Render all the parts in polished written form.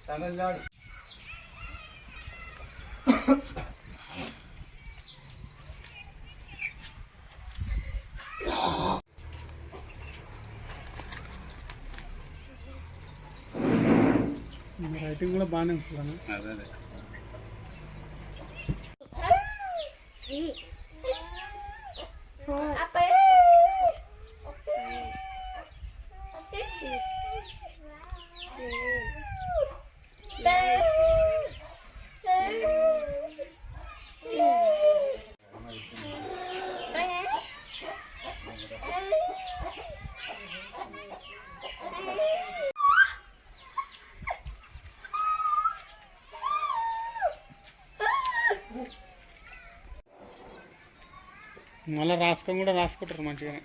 Tamil Nadu writing కూడా బాగానే వస్తుంది. అదే మళ్ళీ రాసుకొని కూడా రాసుకుంటారు మంచిగానే.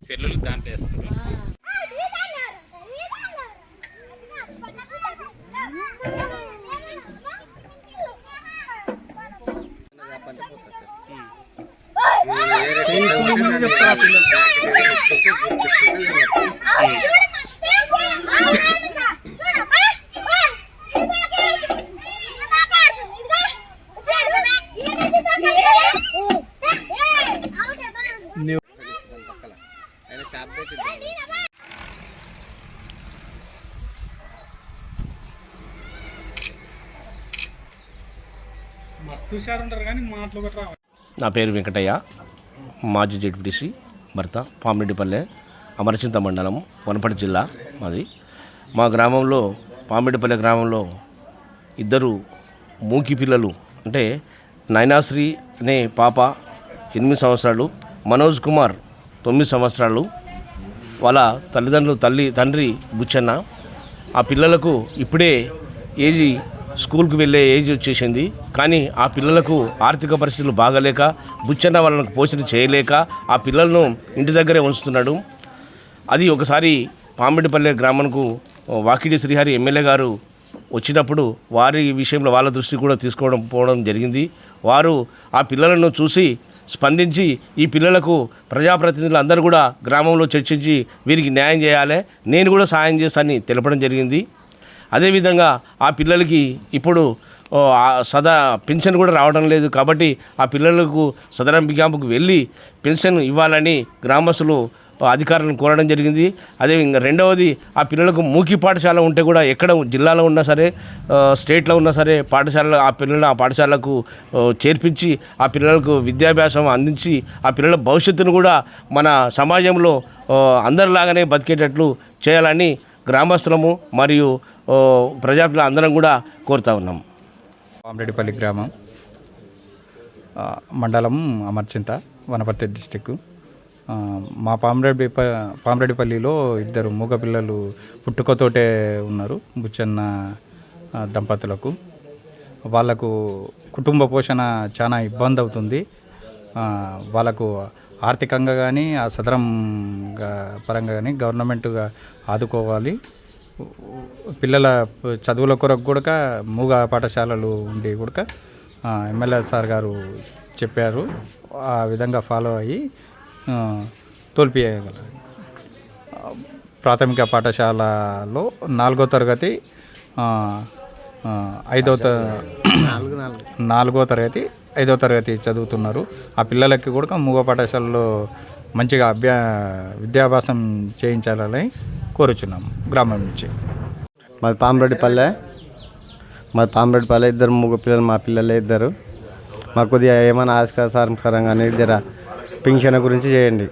సెల్లులు దాంట్లో వేస్తారు. మస్తు హుషారు ఉంటారు కానీ మాటలు ఒకటి రావాలి. నా పేరు వెంకటయ్య, మాజీ జెడ్పీటీసీ భర్త, పామిరెడ్డిపల్లె, అమరచింత మండలం, వనపర్తి జిల్లా మాది. మా గ్రామంలో పామిరెడ్డిపల్లె గ్రామంలో ఇద్దరు మూకి పిల్లలు అంటే నైనాశ్రీ అనే పాప 8 సంవత్సరాలు, మనోజ్ కుమార్ 9 సంవత్సరాలు. వాళ్ళ తల్లిదండ్రులు తండ్రి బుచ్చన్న. ఆ పిల్లలకు ఇప్పుడే స్కూల్కి వెళ్ళే ఏజ్ వచ్చేసింది. కానీ ఆ పిల్లలకు ఆర్థిక పరిస్థితులు బాగలేక బుచ్చన్న వాళ్ళకు పోషణ చేయలేక ఆ పిల్లలను ఇంటి దగ్గరే ఉంచుతున్నాడు. అది ఒకసారి పామిరెడ్డిపల్లె గ్రామంకు వాకిడి శ్రీహరి ఎమ్మెల్యే గారు వచ్చినప్పుడు వారి విషయంలో వాళ్ళ దృష్టి కూడా పోవడం జరిగింది. వారు ఆ పిల్లలను చూసి స్పందించి ఈ పిల్లలకు ప్రజాప్రతినిధులు అందరూ కూడా గ్రామంలో చర్చించి వీరికి న్యాయం చేయాలి, నేను కూడా సహాయం చేస్తానని తెలపడం జరిగింది. అదేవిధంగా ఆ పిల్లలకి ఇప్పుడు పెన్షన్ కూడా రావడం లేదు. కాబట్టి ఆ పిల్లలకు సదరం క్యాంపుకు వెళ్ళి పెన్షన్ ఇవ్వాలని గ్రామస్తులు అధికారులను కోరడం జరిగింది. అదే రెండవది, ఆ పిల్లలకు మూకి పాఠశాల ఉంటే కూడా ఎక్కడ జిల్లాలో ఉన్నా సరే, స్టేట్లో ఉన్నా సరే ఆ పాఠశాలకు చేర్పించి ఆ పిల్లలకు విద్యాభ్యాసం అందించి ఆ పిల్లల భవిష్యత్తును కూడా మన సమాజంలో అందరిలాగానే బతికేటట్లు చేయాలని గ్రామస్తులము మరియు ప్రజాప్రతినిధులు అందరం కూడా కోరుతా ఉన్నాం. పామిరెడ్డిపల్లి గ్రామం, మండలం అమర్చింత, వనపర్తి డిస్టిక్. మా పామిరెడ్డిపల్లిలో ఇద్దరు మూగ పిల్లలు పుట్టుకతోటే ఉన్నారు. బుచ్చన్న దంపతులకు వాళ్ళకు కుటుంబ పోషణ చాలా ఇబ్బంది అవుతుంది. వాళ్ళకు ఆర్థికంగా కానీ ఆ సదరం పరంగా కానీ గవర్నమెంట్గా ఆదుకోవాలి. పిల్లల చదువుల కొరకు కూడా మూగ పాఠశాలలు ఉండి కూడా ఎమ్మెల్యే సార్ గారు చెప్పారు. ఆ విధంగా ఫాలో అయ్యి తోల్పియగలరు. ప్రాథమిక పాఠశాలలో 4వ తరగతి 5వ తరగతి చదువుతున్నారు. ఆ పిల్లలకి కూడా మూగ పాఠశాలలో మంచిగా విద్యాభ్యాసం చేయించాలని కోరుచున్నాము గ్రామం నుంచి. మాది పామిరెడ్డిపల్లె ఇద్దరు మూగ పిల్లలు, మా పిల్లలే ఇద్దరు. మాకు కొద్దిగా ఏమైనా ఆస్కారంగా జర పింఛన్ గురించి చేయండి.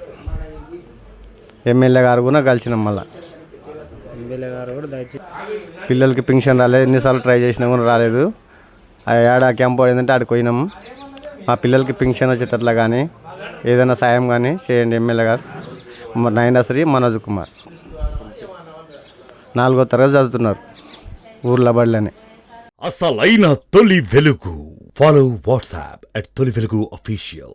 ఎమ్మెల్యే గారు కూడా కలిసినాం. మళ్ళీ పిల్లలకి పింఛన్ రాలేదు, ఎన్నిసార్లు ట్రై చేసినా కూడా రాలేదు. ఏడా క్యాంప్ ఏంటంటే ఆడికి పోయినాము. మా పిల్లలకి పింఛన్ వచ్చేటట్లా కానీ ఏదైనా సాయం కానీ చేయండి ఎమ్మెల్యే గారు. నైనాశ్రీ, మనోజ్ కుమార్ 4వ తరగతి చదువుతున్నారు ఊర్ల బడిలోనే. అసలైన తొలి వెలుగు. ఫాలో వాట్సాప్ @తొలి వెలుగు official.